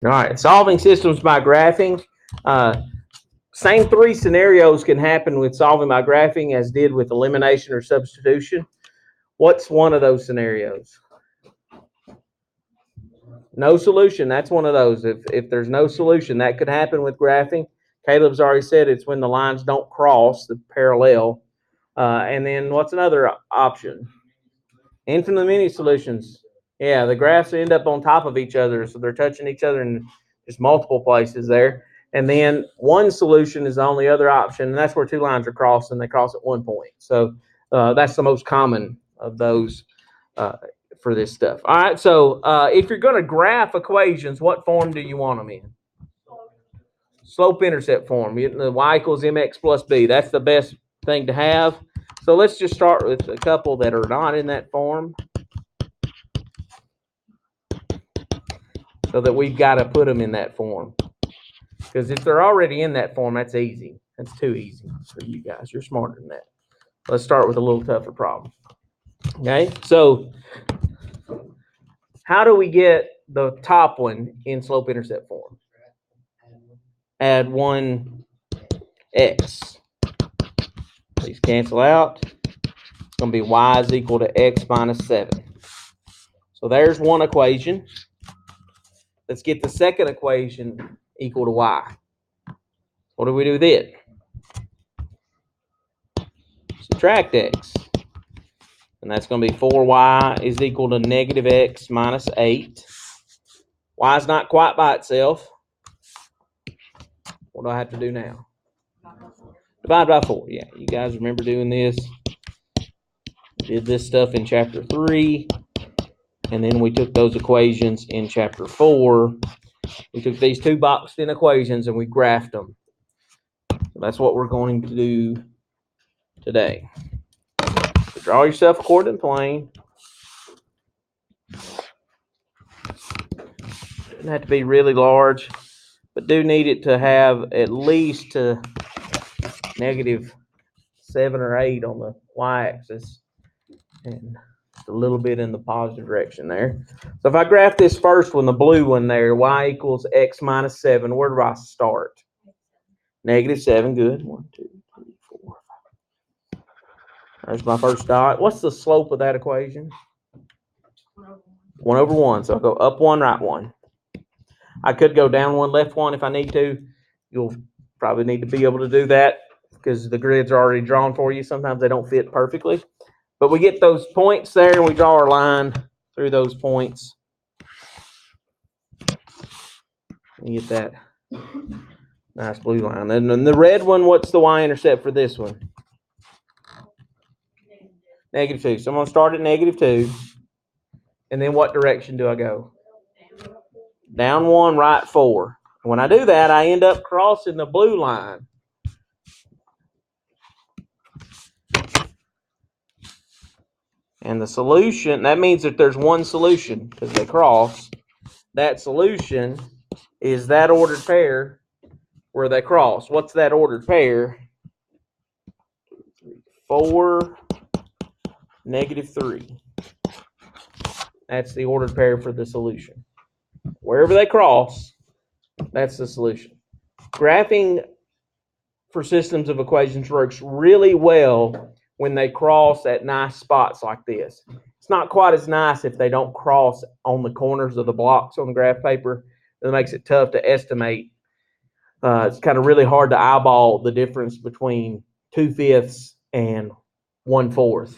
All right, solving systems by graphing. Same three scenarios can happen with solving by graphing as did with elimination or substitution. What's one of those scenarios? No solution. That's one of those. If there's no solution, that could happen with graphing. Caleb's already said it's when the lines don't cross the parallel. And then what's another option? Infinitely many solutions. Yeah, the graphs end up on top of each other, so they're touching each other in just multiple places there. And then one solution is the only other option, and that's where two lines are crossed, and they cross at one point. So that's the most common of those for this stuff. All right, so if you're going to graph equations, what form do you want them in? Slope-intercept form. The y equals mx plus b. That's the best thing to have. So let's just start with a couple that are not in that form, so that we've got to put them in that form. Because if they're already in that form, that's easy. That's too easy for you guys. You're smarter than that. Let's start with a little tougher problem. Okay, so how do we get the top one in slope-intercept form? Add 1x. These cancel out. It's going to be y is equal to x minus 7. So there's one equation. Let's get the second equation equal to y. What do we do then? Subtract x. And that's going to be 4y is equal to negative x minus 8. Y is not quite by itself. What do I have to do now? Divide by 4. Yeah, you guys remember doing this. We did this stuff in chapter 3. And then we took those equations in chapter 4. We took these two boxed in equations and we graphed them. So that's what we're going to do today. So draw yourself a coordinate plane. Doesn't have to be really large, but do need it to have at least negative 7 or 8 on the y-axis and a little bit in the positive direction there. So if I graph this first one, the blue one there, y equals x minus 7, where do I start? Negative 7, good. 1, 2, 3, 4, 5. There's my first dot. What's the slope of that equation? 1 over 1. So I'll go up 1, right 1. I could go down 1, left 1 if I need to. You'll probably need to be able to do that because the grids are already drawn for you. Sometimes they don't fit perfectly. But we get those points there and we draw our line through those points. And get that nice blue line. And then the red one, what's the y-intercept for this one? Negative 2. So I'm going to start at negative 2. And then what direction do I go? Down 1, right 4. When I do that, I end up crossing the blue line. And the solution, that means that there's one solution because they cross. That solution is that ordered pair where they cross. What's that ordered pair? 4, negative 3. That's the ordered pair for the solution. Wherever they cross, that's the solution. Graphing for systems of equations works really well when they cross at nice spots like this. It's not quite as nice if they don't cross on the corners of the blocks on the graph paper. It makes it tough to estimate. It's kind of really hard to eyeball the difference between 2/5 and 1/4,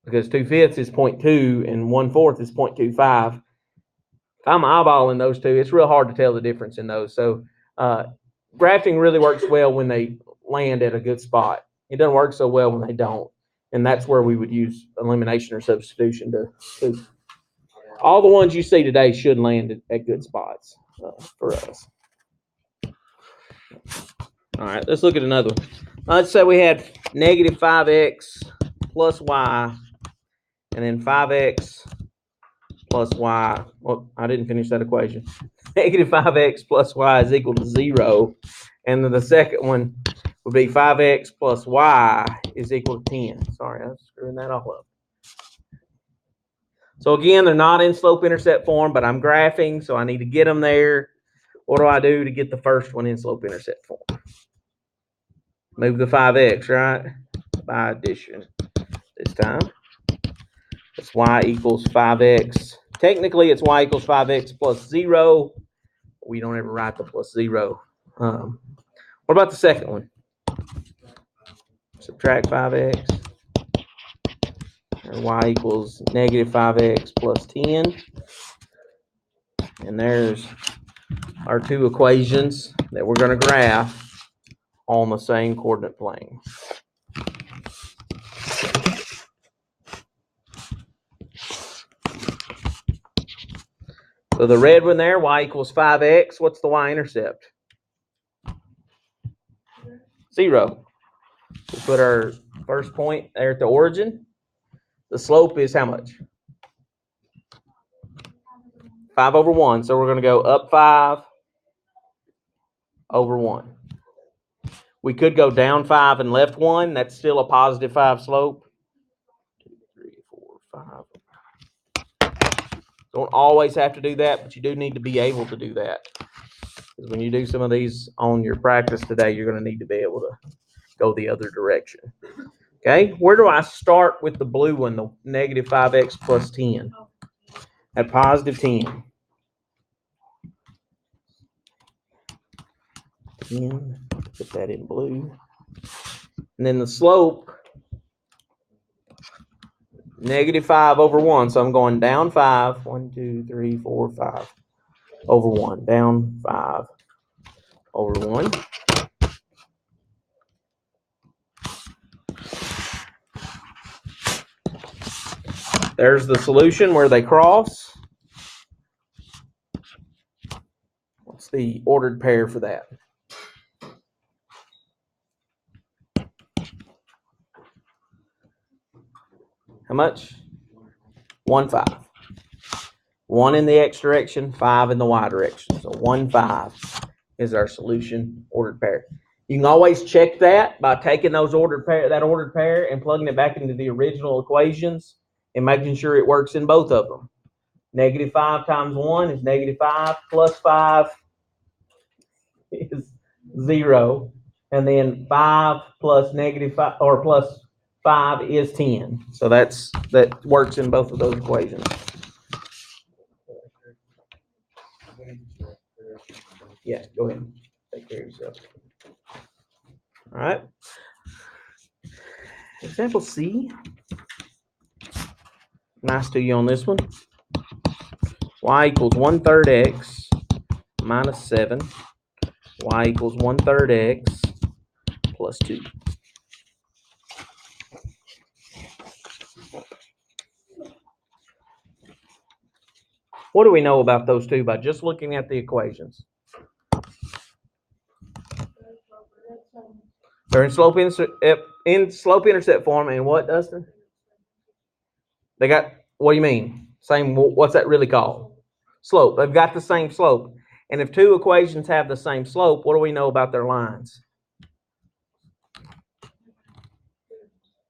because 2/5 is 0.2 and 1/4 is 0.25. If I'm eyeballing those two, it's real hard to tell the difference in those. So graphing really works well when they land at a good spot. It doesn't work so well when they don't. And that's where we would use elimination or substitution to all the ones you see today should land at good spots for us. All right, let's look at another one. Let's say we had negative 5x plus y, and then 5x plus y. Well, I didn't finish that equation. Negative 5x plus y is equal to 0. And then the second one would be 5x plus y is equal to 10. Sorry, I was screwing that all up. So again, they're not in slope-intercept form, but I'm graphing, so I need to get them there. What do I do to get the first one in slope-intercept form? Move the 5x, right? By addition this time. It's y equals 5x. Technically, it's y equals 5x plus 0. We don't ever write the plus 0. What about the second one? Subtract 5x. Or y equals negative 5x plus 10. And there's our two equations that we're going to graph on the same coordinate plane. So the red one there, y equals 5x. What's the y-intercept? 0. We put our first point there at the origin. The slope is how much? 5 over 1. So we're going to go up 5 over 1. We could go down 5 and left 1. That's still a positive 5 slope. 2, 3, 4, 5. Don't always have to do that, but you do need to be able to do that. Because when you do some of these on your practice today, you're going to need to be able to go the other direction. Okay, where do I start with the blue one, the negative 5x plus 10? At positive 10. 10, put that in blue. And then the slope, negative 5 over 1. So I'm going down 5. 1, 2, 3, 4, 5 over 1. Down 5 over 1. There's the solution where they cross. What's the ordered pair for that? How much? 1, 5. 1 in the x direction, 5 in the y direction. So 1, 5 is our solution ordered pair. You can always check that by taking those ordered pair and plugging it back into the original equations and making sure it works in both of them. Negative 5 times 1 is negative 5 plus 5 is 0. And then 5 plus negative 5 or plus 5 is 10. So that works in both of those equations. Yeah, go ahead. Take care of yourself. All right. Example C. Nice to you on this one. Y equals 1/3 x minus 7. Y equals 1/3 x plus 2. What do we know about those two by just looking at the equations? They're in slope-intercept form, and what, Dustin? They got, what do you mean? Same, what's that really called? Slope. They've got the same slope. And if two equations have the same slope, what do we know about their lines?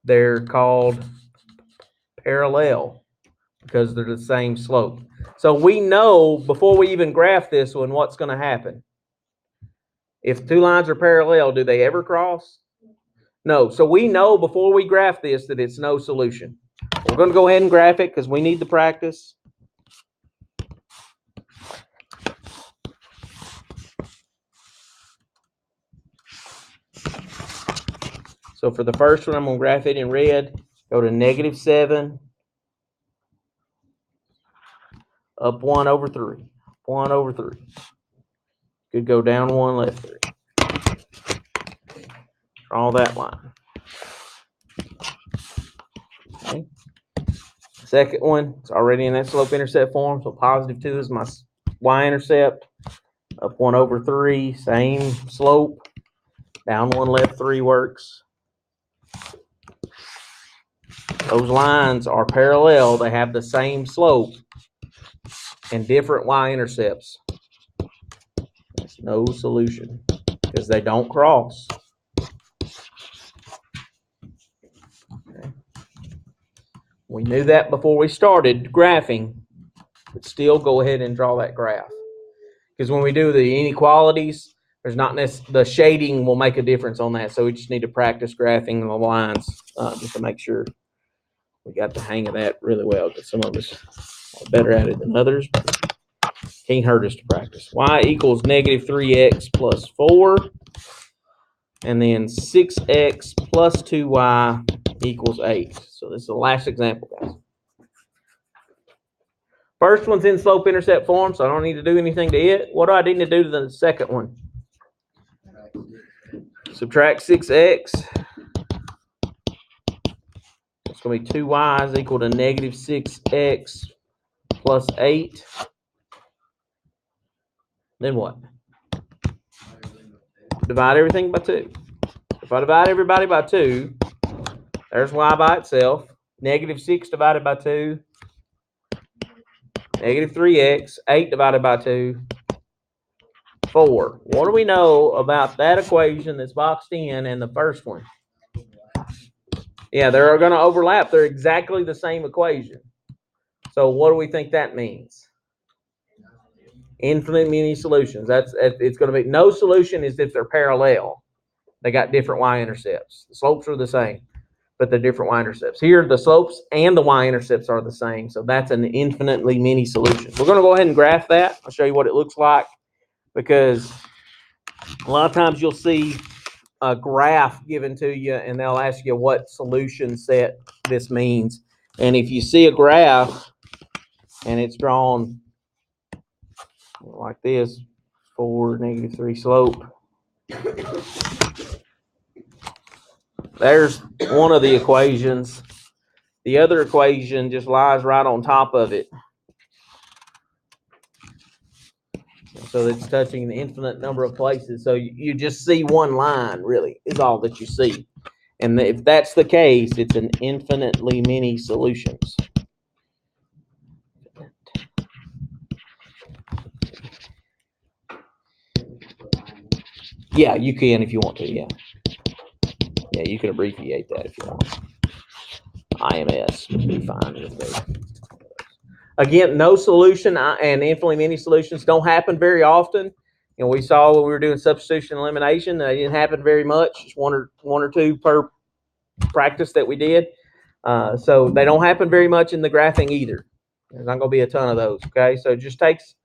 They're called parallel because they're the same slope. So we know before we even graph this one what's going to happen. If two lines are parallel, do they ever cross? No. So we know before we graph this that it's no solution. We're going to go ahead and graph it because we need the practice. So for the first one, I'm going to graph it in red. Go to negative 7. Up 1 over 3. 1 over 3. Could go down 1, left 3. Draw that line. Okay. Second one, it's already in that slope-intercept form, so positive 2 is my y-intercept. Up 1 over 3, same slope. Down 1, left 3 works. Those lines are parallel. They have the same slope and different y-intercepts. There's no solution because they don't cross. Okay. We knew that before we started graphing, but still go ahead and draw that graph. Because when we do the inequalities, there's not the shading will make a difference on that. So we just need to practice graphing the lines just to make sure we got the hang of that really well. Because some of us are better at it than others. Can't hurt us to practice. Y equals negative 3x plus 4. And then 6x plus 2y equals 8. So this is the last example, guys. First one's in slope-intercept form, so I don't need to do anything to it. What do I need to do to the second one? Subtract 6x. It's going to be 2y is equal to negative 6x plus 8. Then what? Divide everything by 2. If I divide everybody by 2, there's y by itself. Negative 6 divided by 2. Negative 3x. 8 divided by 2. 4. What do we know about that equation that's boxed in and the first one? Yeah, they're going to overlap. They're exactly the same equation. So what do we think that means? Infinite many solutions. It's going to be no solution is if they're parallel. They got different y-intercepts. The slopes are the same, but they're different y-intercepts. Here, the slopes and the y-intercepts are the same. So that's an infinitely many solution. We're going to go ahead and graph that. I'll show you what it looks like, because a lot of times you'll see a graph given to you and they'll ask you what solution set this means. And if you see a graph and it's drawn like this, 4, negative 3 slope, there's one of the equations. The other equation just lies right on top of it. So it's touching the infinite number of places. So you just see one line, really, is all that you see. And if that's the case, it's an infinitely many solutions. Yeah, you can if you want to, yeah. Yeah, you can abbreviate that if you want. IMS would be fine with me. Again, no solution and infinitely many solutions don't happen very often. You know, we saw when we were doing substitution and elimination, they didn't happen very much. Just one or two per practice that we did. So they don't happen very much in the graphing either. There's not going to be a ton of those, okay? So it just takes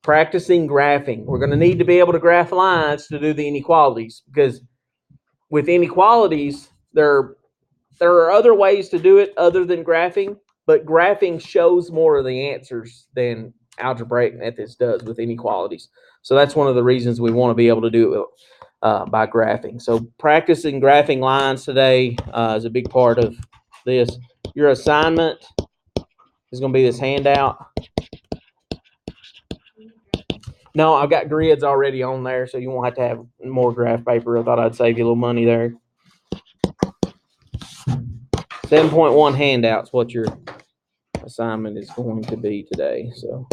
practicing graphing. We're going to need to be able to graph lines to do the inequalities, because with inequalities, there are other ways to do it other than graphing, but graphing shows more of the answers than algebraic methods does with inequalities. So that's one of the reasons we want to be able to do it by graphing. So practicing graphing lines today is a big part of this. Your assignment is going to be this handout. No, I've got grids already on there, so you won't have to have more graph paper. I thought I'd save you a little money there. 7.1 handouts, what your assignment is going to be today. So